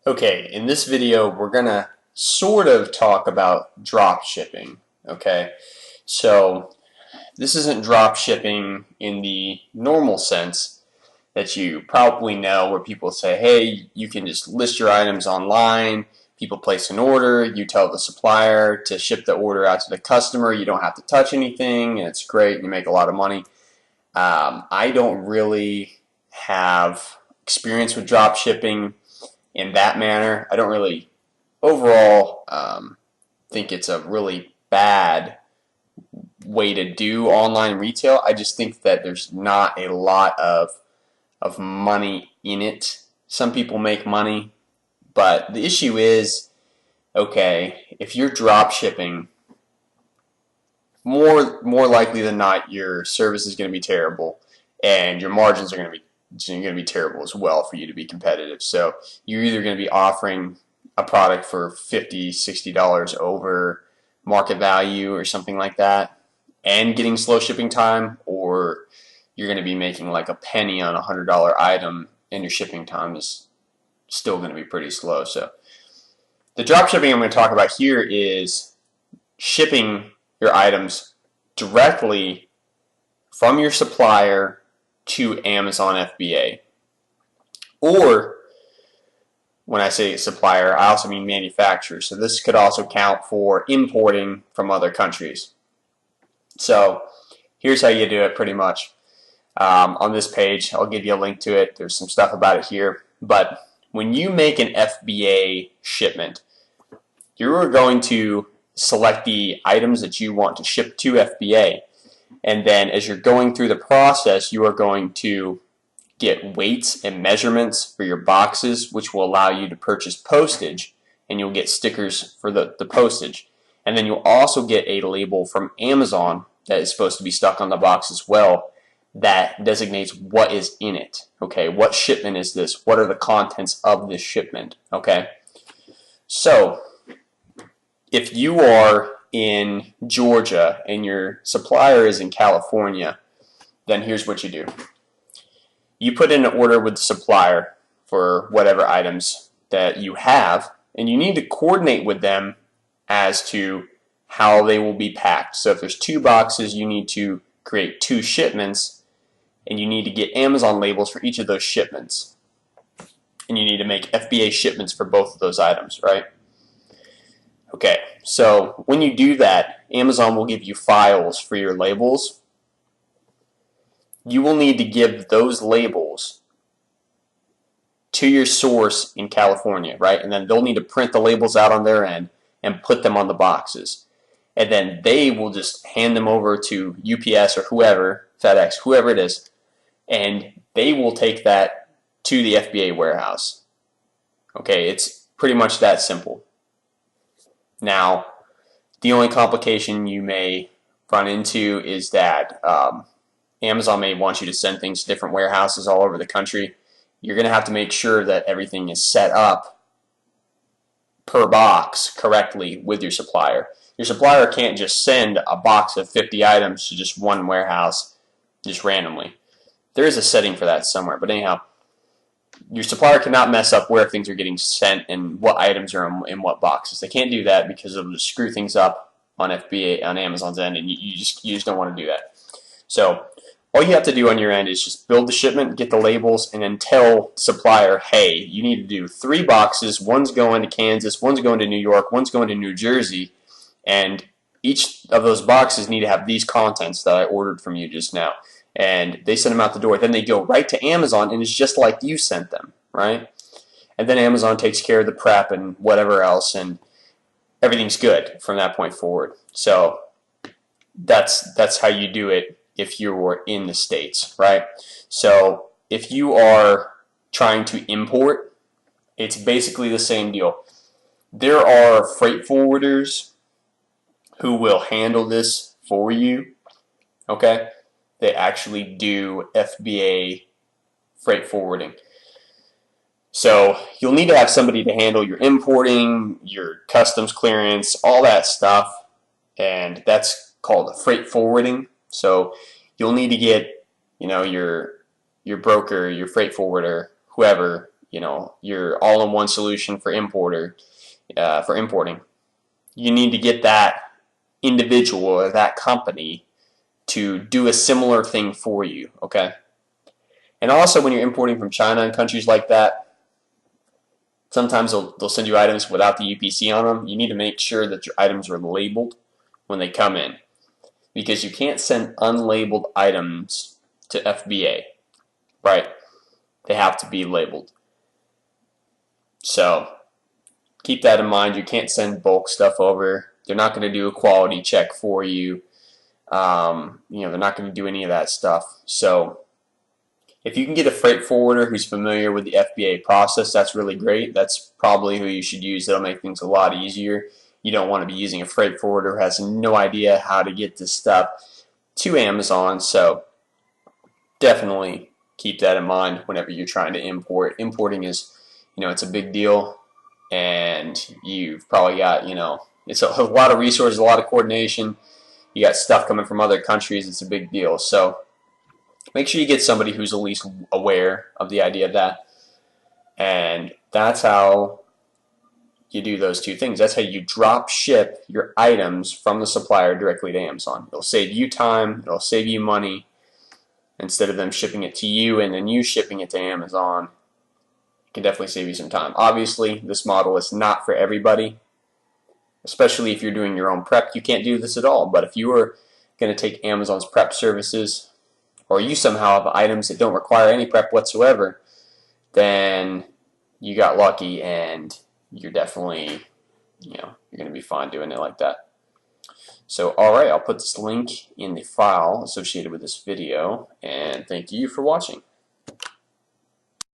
Okay, in this video, we're gonna sort of talk about drop shipping. Okay, so this isn't drop shipping in the normal sense that you probably know, where people say, hey, you can just list your items online, people place an order, you tell the supplier to ship the order out to the customer, you don't have to touch anything, and it's great, and you make a lot of money. I don't really have experience with drop shipping in that manner. I don't really overall think it's a really bad way to do online retail. I just think that there's not a lot of money in it. Some people make money, but the issue is, okay, if you're drop shipping, more likely than not, your service is going to be terrible, and your margins are going to be terrible as well for you to be competitive. So you're either going to be offering a product for $50, $60 over market value or something like that, and getting slow shipping time, or you're going to be making like a penny on a $100 item, and your shipping time is still going to be pretty slow. So the drop shipping I'm going to talk about here is shipping your items directly from your supplier to Amazon FBA. Or, when I say supplier, I also mean manufacturer. So this could also count for importing from other countries. So here's how you do it pretty much. On this page, I'll give you a link to it. There's some stuff about it here. But when you make an FBA shipment, you're going to select the items that you want to ship to FBA. And then as you're going through the process, you are going to get weights and measurements for your boxes, which will allow you to purchase postage, and you'll get stickers for the postage. And then you'll also get a label from Amazon that is supposed to be stuck on the box as well that designates what is in it. Okay, what shipment is this? What are the contents of this shipment? Okay, so if you are in Georgia and your supplier is in California, then here's what you do. You put in an order with the supplier for whatever items that you have, and you need to coordinate with them as to how they will be packed. So if there's 2 boxes, you need to create 2 shipments, and you need to get Amazon labels for each of those shipments. And you need to make FBA shipments for both of those items, right? Okay, so when you do that, Amazon will give you files for your labels. You will need to give those labels to your source in California, right? And then they'll need to print the labels out on their end and put them on the boxes. And then they will just hand them over to UPS or whoever, FedEx, whoever it is, and they will take that to the FBA warehouse. Okay, it's pretty much that simple. Now, the only complication you may run into is that Amazon may want you to send things to different warehouses all over the country. You're going to have to make sure that everything is set up per box correctly with your supplier. Your supplier can't just send a box of 50 items to just one warehouse just randomly. There is a setting for that somewhere, but anyhow, your supplier cannot mess up where things are getting sent and what items are in what boxes. They can't do that because it'll just screw things up on FBA, on Amazon's end, and you just don't want to do that. So all you have to do on your end is just build the shipment, get the labels, and then tell the supplier, hey, you need to do 3 boxes. One's going to Kansas, one's going to New York, one's going to New Jersey, and each of those boxes need to have these contents that I ordered from you just now. And they send them out the door. Then they go right to Amazon, and it's just like you sent them, right? And then Amazon takes care of the prep and whatever else, and everything's good from that point forward. So that's how you do it if you were in the States, right? So if you are trying to import, it's basically the same deal. There are freight forwarders who will handle this for you, okay? They actually do FBA freight forwarding. So you'll need to have somebody to handle your importing, your customs clearance, all that stuff, and that's called freight forwarding. So you'll need to get, your broker, your freight forwarder, whoever, your all-in-one solution for importing. You need to get that individual or that company to do a similar thing for you, okay? And also, when you're importing from China and countries like that, sometimes they'll send you items without the UPC on them. You need to make sure that your items are labeled when they come in, because you can't send unlabeled items to FBA, right? They have to be labeled. So keep that in mind. You can't send bulk stuff over. They're not going to do a quality check for you. They're not going to do any of that stuff. So if you can get a freight forwarder who's familiar with the FBA process, that's really great. That's probably who you should use. That'll make things a lot easier. You don't want to be using a freight forwarder who has no idea how to get this stuff to Amazon. So definitely keep that in mind whenever you're trying to import. Importing is, it's a big deal, and you've probably got, it's a lot of resources, a lot of coordination. You got stuff coming from other countries. It's a big deal. So make sure you get somebody who's at least aware of the idea of that. And that's how you do those two things. That's how you drop ship your items from the supplier directly to Amazon. It'll save you time. It'll save you money. Instead of them shipping it to you and then you shipping it to Amazon, it can definitely save you some time. Obviously, this model is not for everybody, especially if you're doing your own prep. You can't do this at all. But if you are going to take Amazon's prep services, or you somehow have items that don't require any prep whatsoever, then you got lucky, and you're definitely, you're going to be fine doing it like that. So, alright, I'll put this link in the file associated with this video, and thank you for watching.